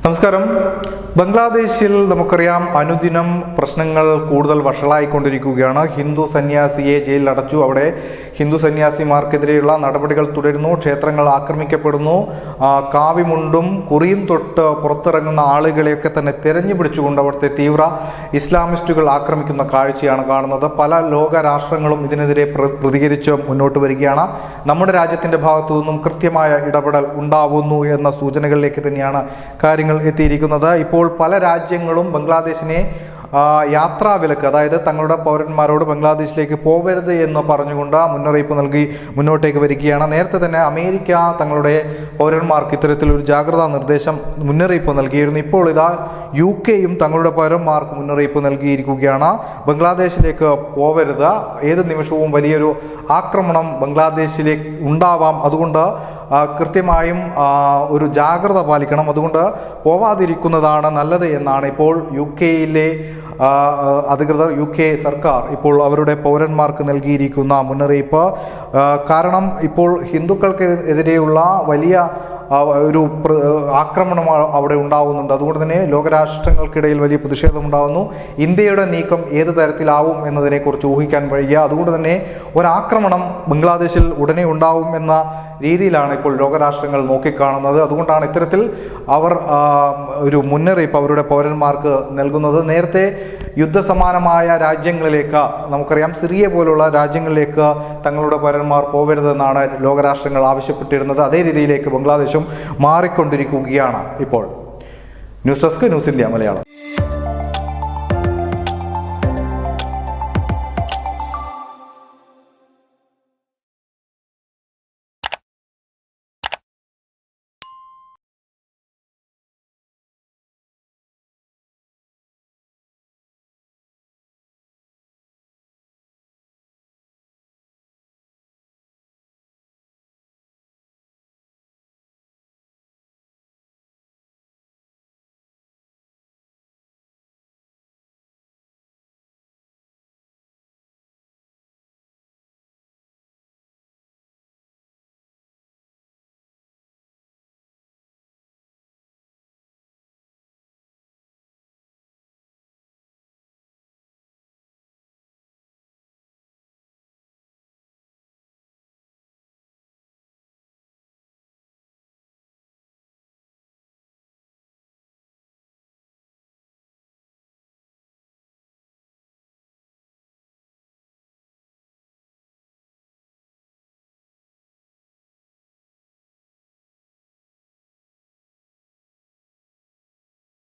നമസ്കാരം. ബംഗ്ലാദേശിൽ നമുക്കറിയാം അനുദിനം പ്രശ്നങ്ങൾ കൂടുതൽ വഷളായിക്കൊണ്ടിരിക്കുകയാണ്. ഹിന്ദു സന്യാസിയെ ജയിലിൽ അടച്ചു. അവിടെ ഹിന്ദു സന്യാസിമാർക്കെതിരെയുള്ള നടപടികൾ തുടരുന്നു. ക്ഷേത്രങ്ങൾ ആക്രമിക്കപ്പെടുന്നു. കാവിമുണ്ടും കുറിയും തൊട്ട് പുറത്തിറങ്ങുന്ന ആളുകളെയൊക്കെ തന്നെ തെരഞ്ഞു പിടിച്ചുകൊണ്ട് അവിടുത്തെ തീവ്ര ഇസ്ലാമിസ്റ്റുകൾ ആക്രമിക്കുന്ന കാഴ്ചയാണ് കാണുന്നത്. പല ലോക രാഷ്ട്രങ്ങളും ഇതിനെതിരെ പ്രതികരിച്ച് മുന്നോട്ട് വരികയാണ്. നമ്മുടെ രാജ്യത്തിൻ്റെ ഭാഗത്തു നിന്നും കൃത്യമായ ഇടപെടൽ ഉണ്ടാവുന്നു എന്ന സൂചനകളിലേക്ക് തന്നെയാണ് കാര്യങ്ങൾ എത്തിയിരിക്കുന്നത്. ഇപ്പോൾ പല രാജ്യങ്ങളും ബംഗ്ലാദേശിനെ യാത്രാവിലക്ക്, അതായത് തങ്ങളുടെ പൗരന്മാരോട് ബംഗ്ലാദേശിലേക്ക് പോകരുത് എന്ന് പറഞ്ഞുകൊണ്ട് മുന്നറിയിപ്പ് നൽകി മുന്നോട്ടേക്ക് വരികയാണ്. നേരത്തെ തന്നെ അമേരിക്ക തങ്ങളുടെ പൗരന്മാർക്ക് ഇത്തരത്തിലൊരു ജാഗ്രതാ നിർദ്ദേശം മുന്നറിയിപ്പ് നൽകിയിരുന്നു. ഇപ്പോൾ ഇതാ UK തങ്ങളുടെ പൗരന്മാർക്ക് മുന്നറിയിപ്പ് നൽകിയിരിക്കുകയാണ്. ബംഗ്ലാദേശിലേക്ക് പോവരുത്, ഏത് നിമിഷവും വലിയൊരു ആക്രമണം ബംഗ്ലാദേശിലേക്ക് ഉണ്ടാവാം, അതുകൊണ്ട് കൃത്യമായും ഒരു ജാഗ്രത പാലിക്കണം, അതുകൊണ്ട് പോവാതിരിക്കുന്നതാണ് നല്ലത് എന്നാണ് ഇപ്പോൾ UK അധികൃതർ, UK സർക്കാർ ഇപ്പോൾ അവരുടെ പൗരന്മാർക്ക് നൽകിയിരിക്കുന്ന മുന്നറിയിപ്പ്. കാരണം ഇപ്പോൾ ഹിന്ദുക്കൾക്കെതിരെയുള്ള വലിയ ഒരു ആക്രമണം അവിടെ ഉണ്ടാവുന്നുണ്ട്. അതുകൊണ്ട് തന്നെ ലോകരാഷ്ട്രങ്ങൾക്കിടയിൽ വലിയ പ്രതിഷേധമുണ്ടാകുന്നു. ഇന്ത്യയുടെ നീക്കം ഏത് തരത്തിലാവും എന്നതിനെക്കുറിച്ച് ഊഹിക്കാൻ വയ്യ. അതുകൊണ്ട് തന്നെ ഒരാക്രമണം ബംഗ്ലാദേശിൽ ഉടനെ ഉണ്ടാവും എന്ന രീതിയിലാണ് ഇപ്പോൾ ലോകരാഷ്ട്രങ്ങൾ നോക്കിക്കാണുന്നത്. അതുകൊണ്ടാണ് ഇത്തരത്തിൽ അവർ ഒരു മുന്നറിയിപ്പ് അവരുടെ പൗരന്മാർക്ക് നൽകുന്നത്. നേരത്തെ യുദ്ധസമാനമായ രാജ്യങ്ങളിലേക്ക്, നമുക്കറിയാം സിറിയ പോലുള്ള രാജ്യങ്ങളിലേക്ക് തങ്ങളുടെ പൗരന്മാർ പോകരുതെന്നാണ് ലോകരാഷ്ട്രങ്ങൾ ആവശ്യപ്പെട്ടിരുന്നത്. അതേ രീതിയിലേക്ക് ബംഗ്ലാദേശും മാറിക്കൊണ്ടിരിക്കുകയാണ് ഇപ്പോൾ. News desk, news India Malayalam.